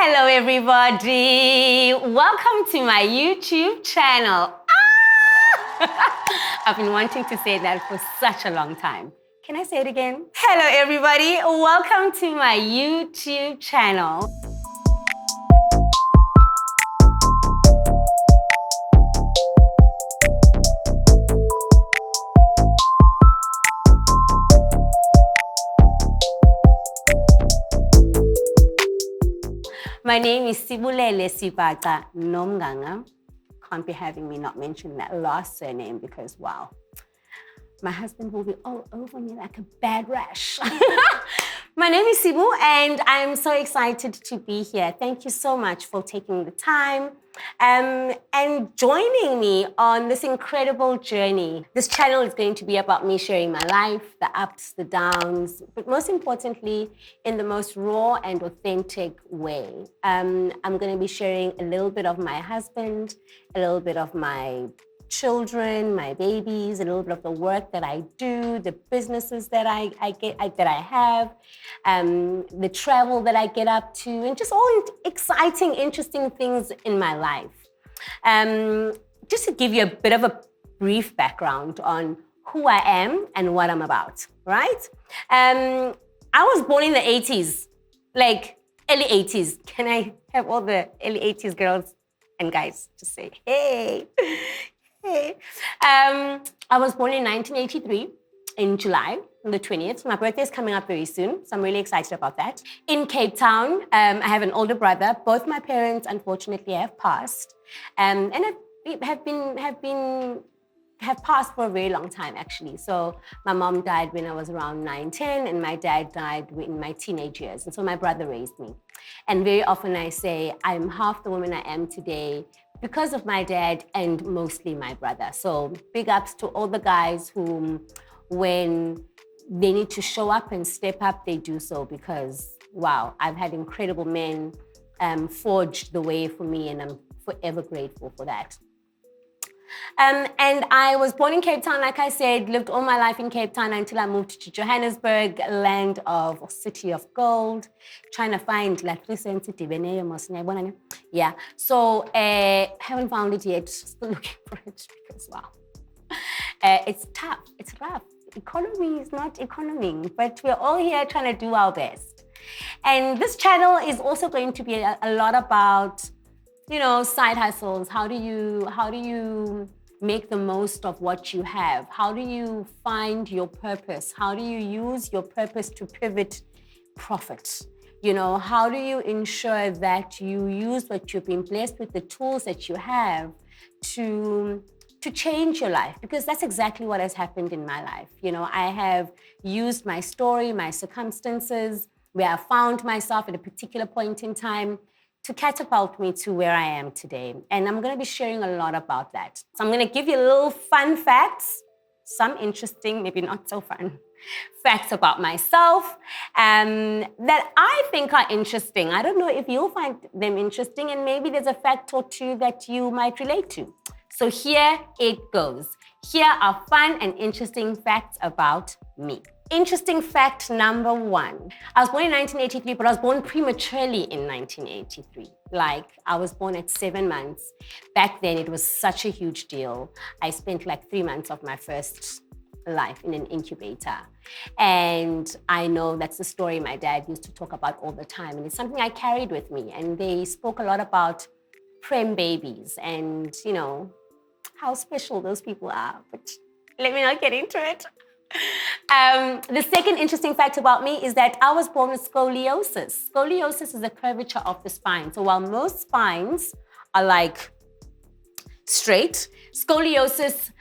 Hello everybody, welcome to my YouTube channel. I've been wanting to say that for such a long time. Can I say it again? Hello everybody, welcome to my YouTube channel. My name is Sibulele Sibaca-Nomnganga. Can't be having me not mention that last surname because, wow, my husband will be all over me like a bad rash. My name is Sibu and I'm so excited to be here. Thank you so much for taking the time and joining me on this incredible journey. This channel is going to be about me sharing my life, the ups, the downs, but most importantly, in the most raw and authentic way. I'm going to be sharing a little bit of my husband, a little bit of my children, my babies, a little bit of the work that I do, the businesses that I have, the travel that I get up to, and just all exciting, interesting things in my life. Just to give you a bit of a brief background on who I am and what I'm about, right? I was born in the 80s, like early 80s. Can I have all the early 80s girls and guys just say, hey? Hey. I was born in 1983 in July, on the 20th. My birthday is coming up very soon, so I'm really excited about that. In Cape Town, I have an older brother. Both my parents, unfortunately, have passed, and have passed for a very long time, actually. So my mom died when I was around 9, 10, and my dad died in my teenage years. And so my brother raised me. And very often I say, I'm half the woman I am today because of my dad and mostly my brother. So big ups to all the guys who, when they need to show up and step up, they do so because, wow, I've had incredible men forge the way for me, and I'm forever grateful for that. And I was born in Cape Town, like I said, lived all my life in Cape Town until I moved to Johannesburg, land of city of gold, trying to find La yeah. So haven't found it yet, still looking for it because, wow, it's tough, it's rough. Economy is not economing, but we're all here trying to do our best. And this channel is also going to be a lot about, you know, side hustles. How do you make the most of what you have? How do you find your purpose? How do you use your purpose to pivot profit? You know, how do you ensure that you use what you've been blessed with, the tools that you have to change your life? Because that's exactly what has happened in my life. You know, I have used my story, my circumstances, where I found myself at a particular point in time to catapult me to where I am today. And I'm going to be sharing a lot about that. So I'm going to give you a little fun facts, some interesting, maybe not so fun, facts about myself that I think are interesting. I don't know if you'll find them interesting, and maybe there's a fact or two that you might relate to. So here it goes. Here are fun and interesting facts about me. Interesting fact number 1. I was born in 1983, but I was born prematurely in 1983. Like, I was born at 7 months. Back then, it was such a huge deal. I spent like 3 months of my first life in an incubator. And I know that's the story my dad used to talk about all the time. And it's something I carried with me. And they spoke a lot about prem babies and, you know, how special those people are. But let me not get into it. The second interesting fact about me is that I was born with scoliosis. Scoliosis is a curvature of the spine. So while most spines are like straight, scoliosis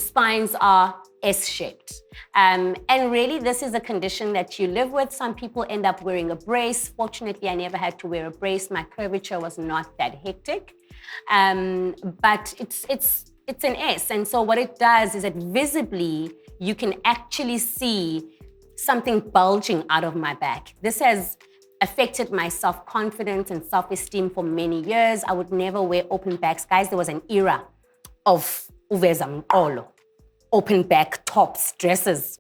spines are S-shaped. And really, this is a condition that you live with. Some people end up wearing a brace. Fortunately, I never had to wear a brace. My curvature was not that hectic. But it's an S. And so what it does is that visibly, you can actually see something bulging out of my back. This has affected my self-confidence and self-esteem for many years. I would never wear open backs. Guys, there was an era of uveza mqolo, open back tops, dresses.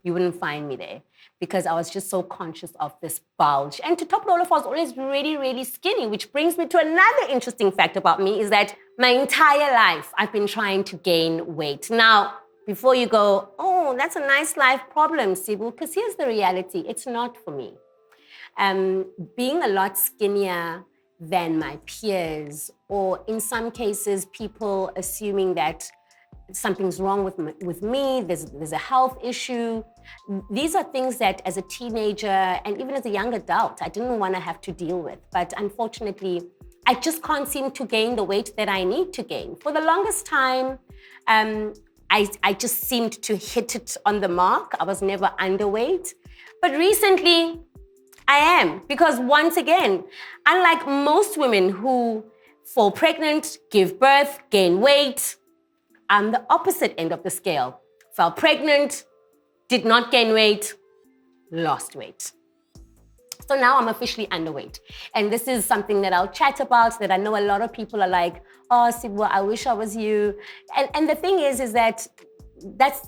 You wouldn't find me there because I was just so conscious of this bulge. And to top it all off, I was always really, really skinny, which brings me to another interesting fact about me is that my entire life, I've been trying to gain weight. Now, before you go, oh, that's a nice life problem, Sibu, because here's the reality, it's not for me. Being a lot skinnier than my peers, or in some cases, people assuming that something's wrong with me, there's a health issue. These are things that as a teenager and even as a young adult, I didn't want to have to deal with. But unfortunately, I just can't seem to gain the weight that I need to gain. For the longest time, I just seemed to hit it on the mark. I was never underweight. But recently, I am, because once again, unlike most women who fall pregnant, give birth, gain weight, I'm the opposite end of the scale. Fell pregnant, did not gain weight, lost weight. So now I'm officially underweight. And this is something that I'll chat about, that I know a lot of people are like, oh, Sibu, I wish I was you. And the thing is that that's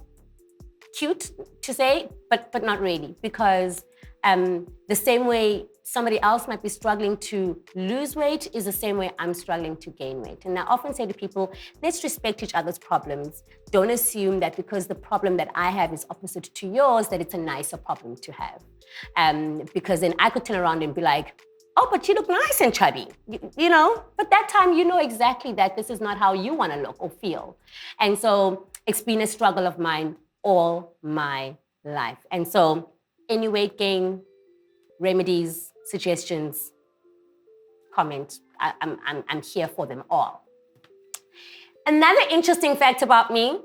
cute to say, but not really, because the same way somebody else might be struggling to lose weight is the same way I'm struggling to gain weight. And I often say to people, let's respect each other's problems. Don't assume that because the problem that I have is opposite to yours, that it's a nicer problem to have. Because then I could turn around and be like, oh, but you look nice and chubby, you know? But that time, you know exactly that this is not how you want to look or feel. And so it's been a struggle of mine all my life. And so any weight gain, remedies, suggestions, comment, I'm here for them all. Another interesting fact about me,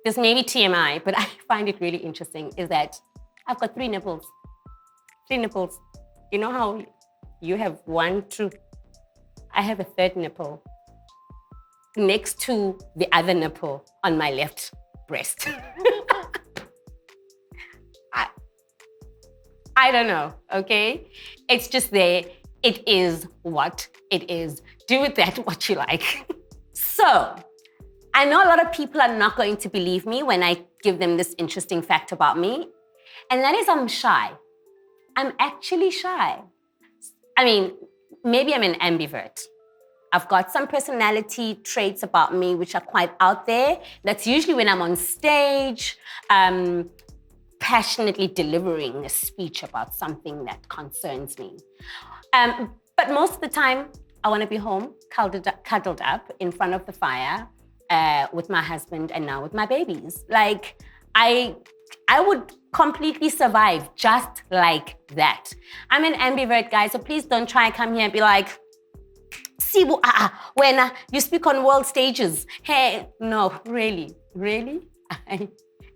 this may be TMI, but I find it really interesting, is that I've got 3 nipples. 3 nipples. You know how you have 1, 2, I have a 3rd nipple next to the other nipple on my left breast. I don't know, okay? It's just there. It is what it is. Do with that what you like. So, I know a lot of people are not going to believe me when I give them this interesting fact about me, and that is I'm shy. I'm actually shy. I mean, maybe I'm an ambivert. I've got some personality traits about me which are quite out there. That's usually when I'm on stage, passionately delivering a speech about something that concerns me. But most of the time, I want to be home, cuddled up in front of the fire with my husband and now with my babies. Like, I would completely survive just like that. I'm an ambivert, guy, so please don't try and come here and be like, Sibu, when you speak on world stages. Hey, no, really? I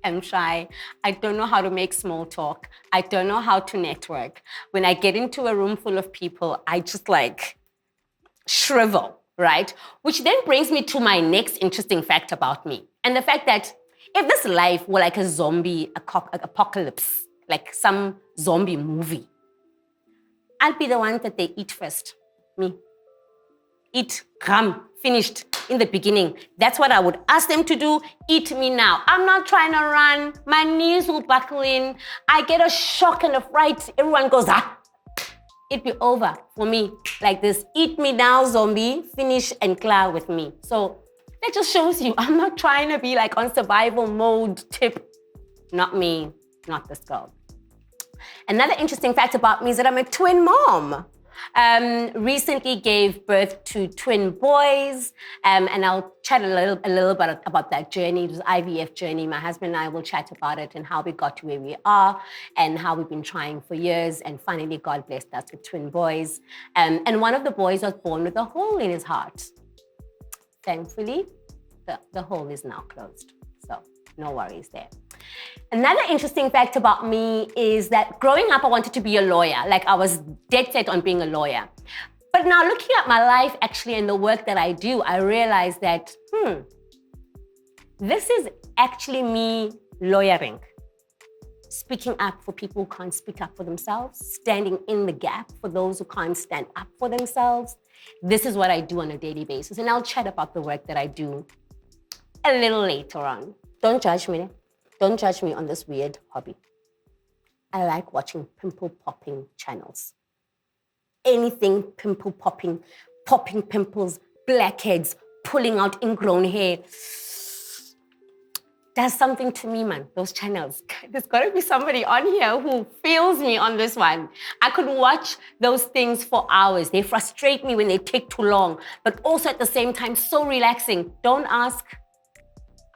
am shy. I don't know how to make small talk. I don't know how to network. When I get into a room full of people, I just like shrivel, right? Which then brings me to my next interesting fact about me. And the fact that if this life were like a zombie apocalypse, like some zombie movie, I'll be the one that they eat first, me. Eat, finished in the beginning. That's what I would ask them to do. Eat me now. I'm not trying to run. My knees will buckle in. I get a shock and a fright. Everyone goes, It'd be over for me like this. Eat me now, zombie. Finish and clear with me. So that just shows you I'm not trying to be like on survival mode tip. Not me, not this girl. Another interesting fact about me is that I'm a twin mom. Recently gave birth to twin boys, and I'll chat a little bit about that journey, this IVF journey. My husband and I will chat about it and how we got to where we are and how we've been trying for years, and finally God blessed us with twin boys. And one of the boys was born with a hole in his heart. Thankfully, the hole is now closed, so no worries there. Another interesting fact about me is that growing up, I wanted to be a lawyer. Like, I was dead set on being a lawyer. But now looking at my life actually and the work that I do, I realized that, this is actually me lawyering. Speaking up for people who can't speak up for themselves, standing in the gap for those who can't stand up for themselves. This is what I do on a daily basis. And I'll chat about the work that I do a little later on. Don't judge me. Don't judge me on this weird hobby. I like watching pimple popping channels. Anything pimple popping, popping pimples, blackheads, pulling out ingrown hair. Does something to me, man, those channels. There's got to be somebody on here who feels me on this one. I could watch those things for hours. They frustrate me when they take too long, but also at the same time, so relaxing. Don't ask.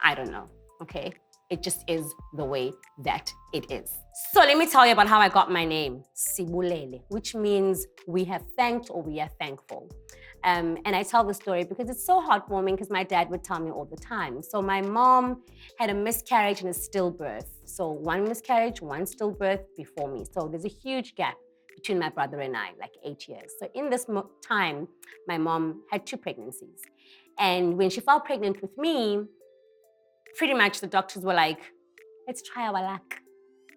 I don't know, okay? It just is the way that it is. So let me tell you about how I got my name, Sibulele, which means we have thanked or we are thankful. And I tell the story because it's so heartwarming because my dad would tell me all the time. So my mom had a miscarriage and a stillbirth. So one miscarriage, one stillbirth before me. So there's a huge gap between my brother and I, like 8 years. So in this time, my mom had 2 pregnancies. And when she fell pregnant with me, pretty much the doctors were like, let's try our luck.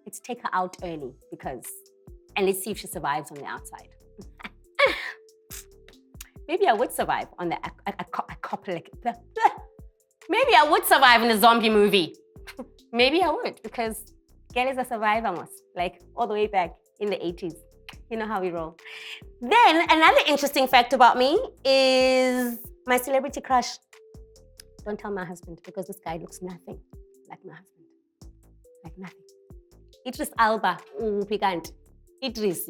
Let's take her out early and let's see if she survives on the outside. Maybe I would survive on the maybe I would survive in a zombie movie. Maybe I would, because girl is a survivor almost, like all the way back in the 80s. You know how we roll. Then another interesting fact about me is my celebrity crush. Don't tell my husband, because this guy looks nothing like my husband. Like nothing. Idris Alba, Picant. Idris,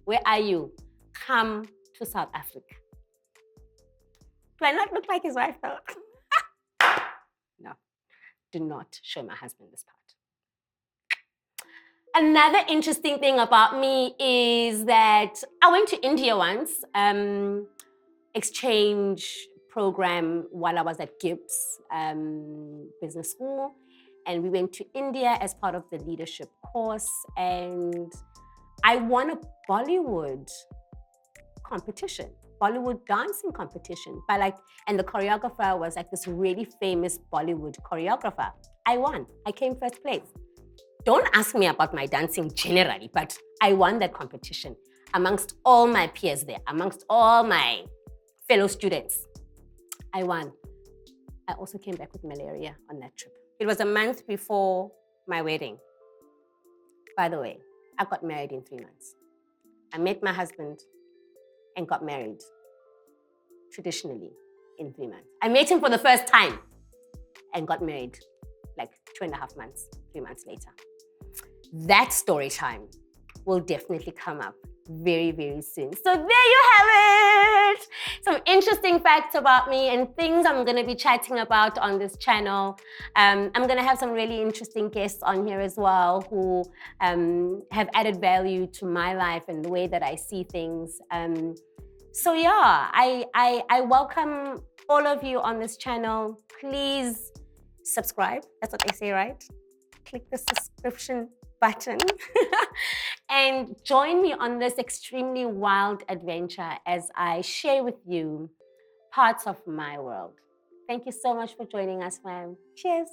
where are you? Come to South Africa. Do I not look like his wife though? No, do not show my husband this part. Another interesting thing about me is that I went to India once, exchange program while I was at Gibbs Business School. And we went to India as part of the leadership course. And I won a Bollywood competition, Bollywood dancing competition. And the choreographer was like this really famous Bollywood choreographer. I won. I came first place. Don't ask me about my dancing generally, but I won that competition amongst all my peers there, amongst all my fellow students. I won. I also came back with malaria on that trip. It was a month before my wedding. By the way, I got married in 3 months. I met my husband and got married traditionally in 3 months. I met him for the first time and got married like 2.5 months, 3 months later. That story time will definitely come up very, very soon. So there you have it. Some interesting facts about me and things I'm going to be chatting about on this channel. I'm going to have some really interesting guests on here as well who have added value to my life and the way that I see things. So yeah, I welcome all of you on this channel. Please subscribe. That's what they say, right? Click the subscription button and join me on this extremely wild adventure as I share with you parts of my world. Thank you so much for joining us, fam. Cheers.